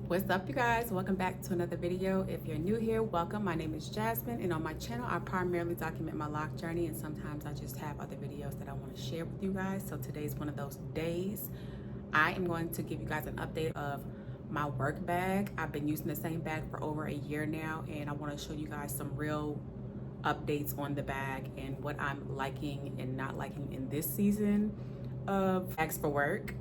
What's up, you guys? Welcome back to another video. If you're new here, welcome. My name is Jasmine, and on my channel I primarily document my lock journey, and sometimes I just have other videos that I want to share with you guys. So today's one of those days. I am going to give you guys an update of my work bag. I've been using the same bag for over a year now, and I want to show you guys some real updates on the bag and what I'm liking and not liking in this season of bags for work,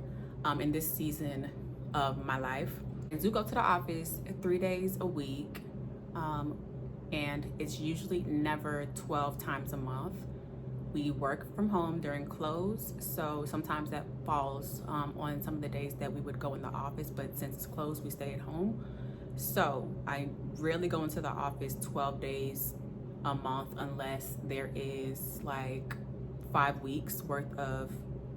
in this season of my life. I do go to the office 3 days a week, and it's usually never 12 times a month. We work from home during close, so sometimes that falls on some of the days that we would go in the office, but since it's closed, we stay at home. So I rarely go into the office 12 days a month unless there is like 5 weeks worth of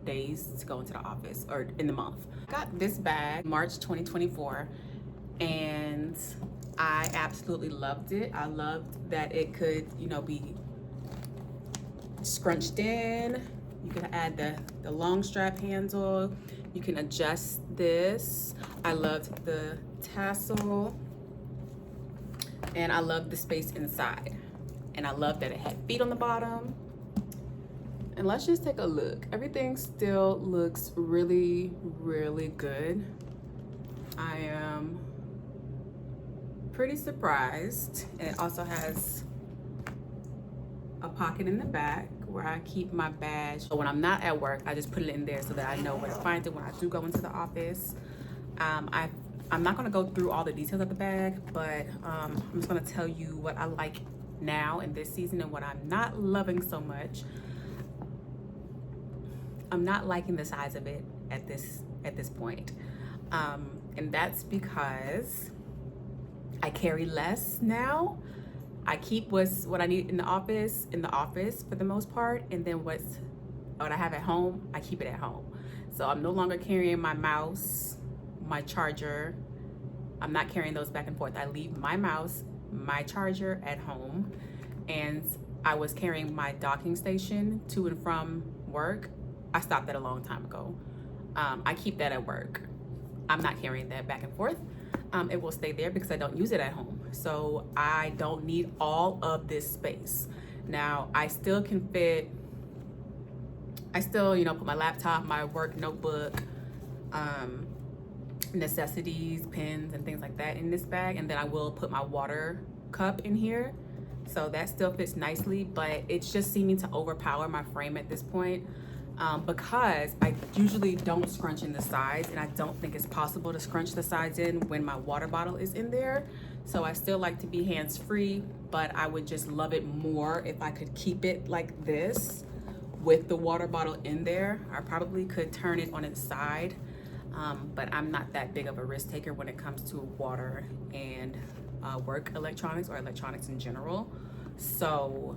days to go into the office or in the month. I got this bag March 2024 and I absolutely loved it. I loved that it could, be scrunched in. You can add the long strap handle. You can adjust this. I loved the tassel and I loved the space inside. And I loved that it had feet on the bottom. And let's just take a look. Everything still looks really, really good. I am pretty surprised. And it also has a pocket in the back where I keep my badge. So when I'm not at work, I just put it in there so that I know where to find it when I do go into the office. I'm not gonna go through all the details of the bag, but I'm just gonna tell you what I like now in this season and what I'm not loving so much. I'm not liking the size of it at this point, and that's because I carry less now. I keep what I need in the office for the most part, and then what I have at home, I keep it at home. So I'm no longer carrying my mouse, my charger. I'm not carrying those back and forth. I leave my mouse, my charger at home, and I was carrying my docking station to and from work. I stopped that a long time ago. I keep that at work. I'm not carrying that back and forth. It will stay there because I don't use it at home. So I don't need all of this space. Now, I still put my laptop, my work notebook, necessities, pens, and things like that in this bag. And then I will put my water cup in here. So that still fits nicely, but it's just seeming to overpower my frame at this point. Because I usually don't scrunch in the sides, and I don't think it's possible to scrunch the sides in when my water bottle is in there. So I still like to be hands-free, but I would just love it more if I could keep it like this with the water bottle in there. I probably could turn it on its side, but I'm not that big of a risk taker when it comes to water and work electronics or electronics in general. So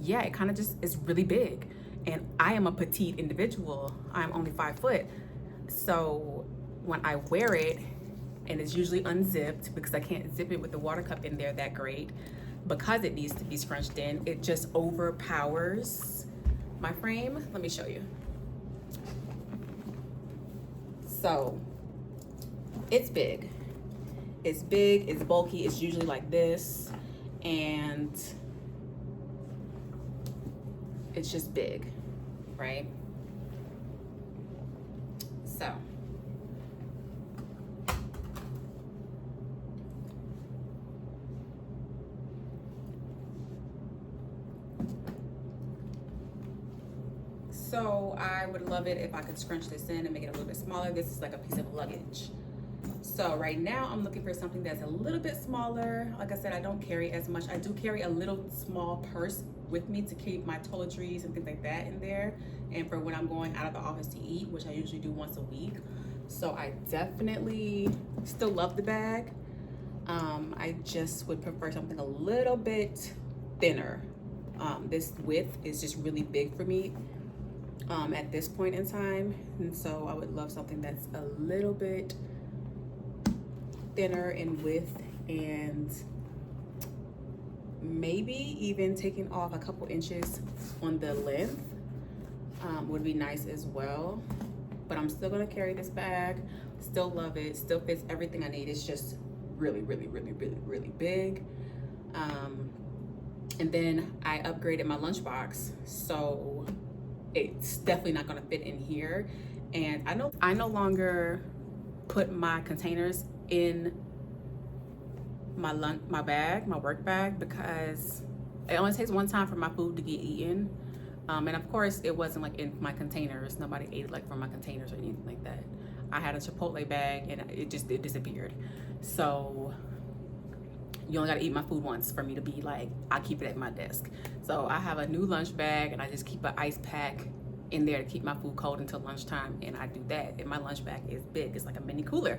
yeah, it kind of just is really big, and I am a petite individual. I'm only 5 foot, so when I wear it, and it's usually unzipped because I can't zip it with the water cup in there that great, because it needs to be scrunched in, it just overpowers my frame. Let me show you. So it's big, it's bulky, it's usually like this, and it's just big, right? So I would love it if I could scrunch this in and make it a little bit smaller. This is like a piece of luggage. So right now I'm looking for something that's a little bit smaller. Like I said, I don't carry as much. I do carry a little small purse with me to keep my toiletries and things like that in there, and for when I'm going out of the office to eat, which I usually do once a week. So I definitely still love the bag. I just would prefer something a little bit thinner. This width is just really big for me at this point in time, and so I would love something that's a little bit thinner in width, and maybe even taking off a couple inches on the length would be nice as well. But I'm still gonna carry this bag Still love it, still fits everything I need. It's just really, really, really, really, really big. And then I upgraded my lunchbox, so it's definitely not gonna fit in here. And I no longer put my containers in my bag, my work bag, because it only takes one time for my food to get eaten. And of course it wasn't like in my containers. Nobody ate it like from my containers or anything like that. I had a Chipotle bag and it disappeared. So you only gotta eat my food once for me to be like, I keep it at my desk. So I have a new lunch bag and I just keep an ice pack in there to keep my food cold until lunchtime, and I do that. And my lunch bag is big, it's like a mini cooler.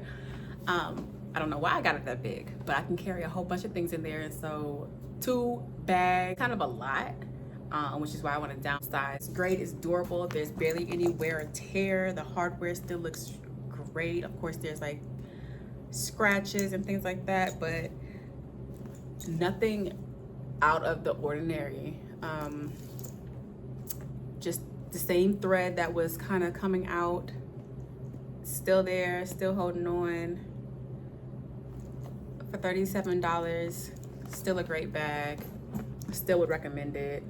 I don't know why I got it that big, but I can carry a whole bunch of things in there. And so 2 bags, kind of a lot, which is why I want to downsize. It's great, it's durable, there's barely any wear or tear. The hardware still looks great. Of course there's like scratches and things like that, but nothing out of the ordinary. Just the same thread that was kind of coming out, still there, still holding on. For $37, still a great bag. Still would recommend it.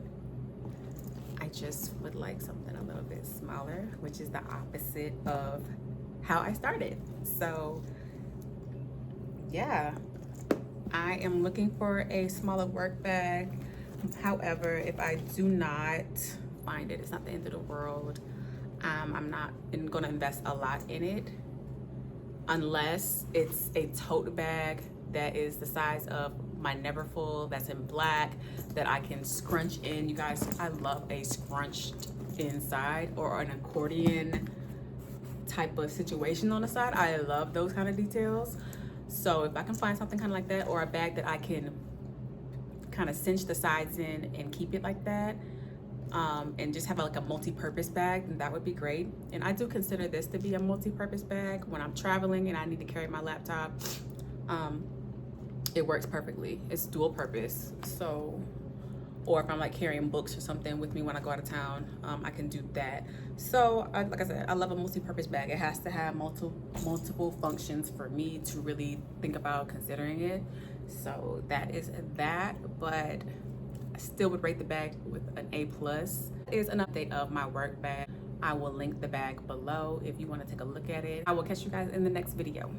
I just would like something a little bit smaller, which is the opposite of how I started. So yeah, I am looking for a smaller work bag. However, if I do not find it, it's not the end of the world. I'm not gonna invest a lot in it unless it's a tote bag that is the size of my Neverfull, that's in black, that I can scrunch in. You guys, I love a scrunched inside or an accordion type of situation on the side. I love those kind of details. So if I can find something kind of like that, or a bag that I can kind of cinch the sides in and keep it like that, and just have like a multi-purpose bag, then that would be great. And I do consider this to be a multi-purpose bag when I'm traveling and I need to carry my laptop. It works perfectly. It's dual purpose. So, or if I'm like carrying books or something with me when I go out of town, I can do that. So like I said, I love a multi-purpose bag. It has to have multiple functions for me to really think about considering it. So that is that, but I still would rate the bag with an A+. Is an update of my work bag. I will link the bag below if you want to take a look at it. I will catch you guys in the next video.